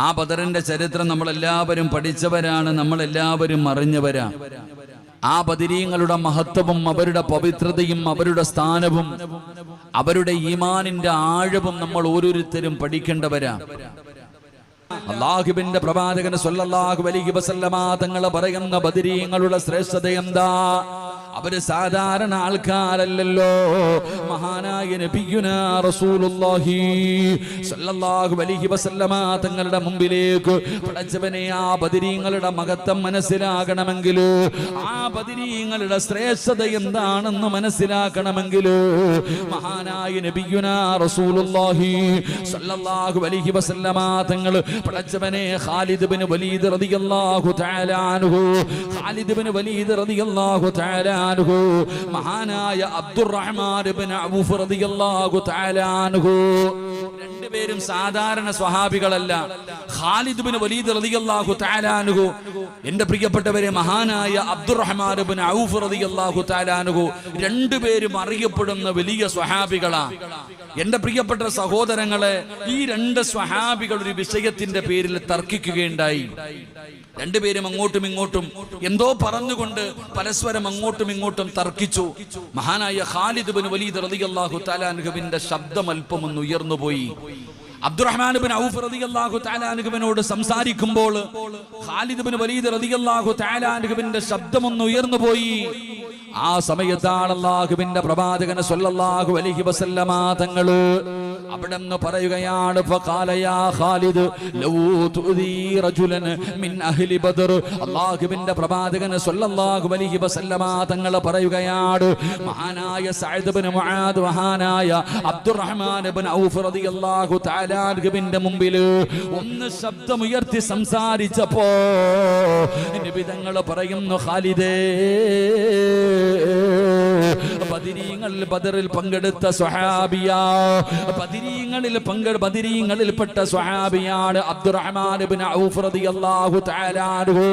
ആ ബദറിന്റെ ചരിത്രം നമ്മളെല്ലാവരും പഠിച്ചവരാണ്, നമ്മളെല്ലാവരും അറിഞ്ഞവരാ. ആ ബദരീങ്ങളുടെ മഹത്വവും അവരുടെ പവിത്രതയും അവരുടെ സ്ഥാനവും അവരുടെ ഈമാനിന്റെ ആഴവും നമ്മൾ ഓരോരുത്തരും പഠിക്കേണ്ടവരാ. അല്ലാഹുവിന്റെ പ്രവാചകൻ സ്വല്ലല്ലാഹു അലൈഹി വസല്ലമ തങ്ങൾ പറയുന്ന ബദരീങ്ങളുടെ ശ്രേഷ്ഠത എന്താ? അവര് സാധാരണ ആൾക്കാരല്ലല്ലോ. മഹാനായ നബിയുനാ റസൂലുള്ളാഹി സ്വല്ലല്ലാഹു അലൈഹി വസല്ലമ തങ്ങളുടെ മുമ്പിലേക്ക് പടച്ചവനെ ആ ബദരീങ്ങളുടെ മഹത്വം മനസ്സിലാകണമെങ്കിൽ, ആ ബദരീങ്ങളുടെ ശ്രേഷ്ഠത എന്താണെന്ന് മനസ്സിലാക്കണമെങ്കിൽ മഹാനായ നബിയുനാ റസൂലുള്ളാഹി സ്വല്ലല്ലാഹു അലൈഹി വസല്ലമ തങ്ങൾ പടച്ചവനെ ഖാലിദ് ഇബ്നു വലീദ് റളിയല്ലാഹു തആല അൻഹു, ഖാലിദ് ഇബ്നു വലീദ് റളിയല്ലാഹു തആല അൻഹു, മഹാനായ അബ്ദുറഹ്മാൻ ഇബ്നു ഔഫ് റളിയല്ലാഹു തആല അൻഹു, രണ്ടുപേരും സാധാരണ സ്വഹാബികളല്ല. ഖാലിദ് ഇബ്നു വലീദ് റളിയല്ലാഹു തആല അൻഹു, എന്റെ പ്രിയപ്പെട്ടവരെ, മഹാനായ അബ്ദുറഹ്മാൻ ഇബ്നു ഔഫ് റളിയല്ലാഹു തആല അൻഹു, രണ്ടുപേരും അറിയപ്പെടുന്ന വലിയ സ്വഹാബികളാണ്. എന്റെ പ്രിയപ്പെട്ട സഹോദരങ്ങളെ, ഈ രണ്ട് സ്വഹാബികൾ ഒരു വിഷയത്തിന്റെ പേരിൽ തർക്കിക്കുകയുണ്ടായി. രണ്ടുപേരും അങ്ങോട്ടും ഇങ്ങോട്ടും എന്തോ പറഞ്ഞുകൊണ്ട് പരസ്പരം അങ്ങോട്ടും ഇങ്ങോട്ടും തർക്കിച്ചു. മഹാനായ ഖാലിദ് ഇബ്നു വലീദ് റളിയല്ലാഹു തആല അൻഹുവിന്റെ ശബ്ദം അല്പം ഒന്ന് ഉയർന്നുപോയി. അബ്ദുറഹ്മാൻ ഇബ്നു ഔഫ് റളിയല്ലാഹു തആല അൻഹുവിനോട് സംസാരിക്കുമ്പോൾ ഖാലിദ് ഇബ്നു വലീദ് റളിയല്ലാഹു തആല അൻഹുവിന്റെ ശബ്ദം ഒന്ന് ഉയർന്നുപോയി. ആ സമയത്താണ് അല്ലാഹുവിന്റെ പ്രവാചകൻ സ്വല്ലല്ലാഹു അലൈഹി വസല്ലമ തങ്ങൾ അവിടെന്ന് പറയുകയാണ്, ഫഖാല യാ ഖാലിദ് ലൗ തുദീ റജുലൻ മിൻ അഹ്ലി ബദർ. അല്ലാഹുവിന്റെ പ്രവാചകൻ സ്വല്ലല്ലാഹു അലൈഹി വസല്ലമ തങ്ങൾ പറയുകയാണ്, മഹാനായ സഅദ് ഇബ്നു മുആദ്, മഹാനായ അബ്ദുറഹ്മാൻ ഇബ്നു ഔഫ് റളിയല്ലാഹു തആല അൻഹുവിന്റെ മുമ്പിൽ ഒന്ന് ശബ്ദമുയർത്തി സംസാരിച്ചപ്പോ നബി തങ്ങൾ പറയുന്നു, ഖാലിദേ, ബദരീങ്ങളിൽ ബദറിൽ പങ്കെടുത്ത സ്വഹാബിയാ, ബദരീങ്ങളിൽപ്പെട്ട സ്വഹാബിയാണ് അബ്ദുറഹ്മാൻ ഇബ്നു ഔഫ് റളിയല്ലാഹു തആല അൻഹു.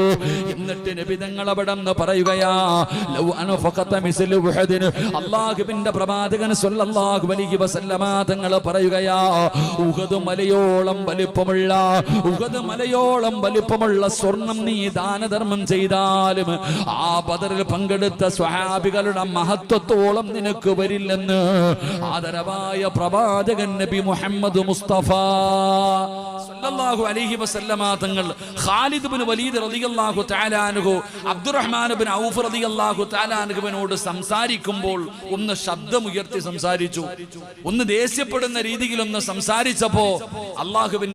എന്നിട്ട് നബി തങ്ങൾ അവിടെന്ന് പറയുകയാ, ലൗ അൻഫഖത മിസ്ലു ഉഹദിൻ. അല്ലാഹുവിന്റെ പ്രവാചകൻ സ്വല്ലല്ലാഹു അലൈഹി വസല്ലമ തങ്ങൾ പറയുകയാ, ഉഹദ് മലയോളം വലിപ്പമുള്ള സ്വർണം നീ ദാനധർമ്മം ചെയ്താലും ആ ബദറിൽ പങ്കെടുത്ത സ്വഹാബികളുടെ മഹത്വത്തോളം നിനക്ക് വരില്ലെന്ന് ആദരവായ പ്രവാചകൻ നബി മുഹമ്മദ് മുസ്തഫ സല്ലല്ലാഹു അലൈഹി വസല്ലമ തങ്ങൾ ഖാലിദ് ഇബ്നു വലീദ് റളിയല്ലാഹു തആല അൻഹു അബ്ദുറഹ്മാൻ ഇബ്നു ഔഫ് റളിയല്ലാഹു തആല അൻഹുവിനോട് സംസാരിക്കുമ്പോൾ ഒന്ന് ശബ്ദമുയർത്തി സംസാരിച്ചു. ഒന്ന് ദേഷ്യപ്പെടുന്ന രീതിയിൽ ഒന്ന് സംസാരിച്ചപ്പോ അല്ലാഹുവിൻ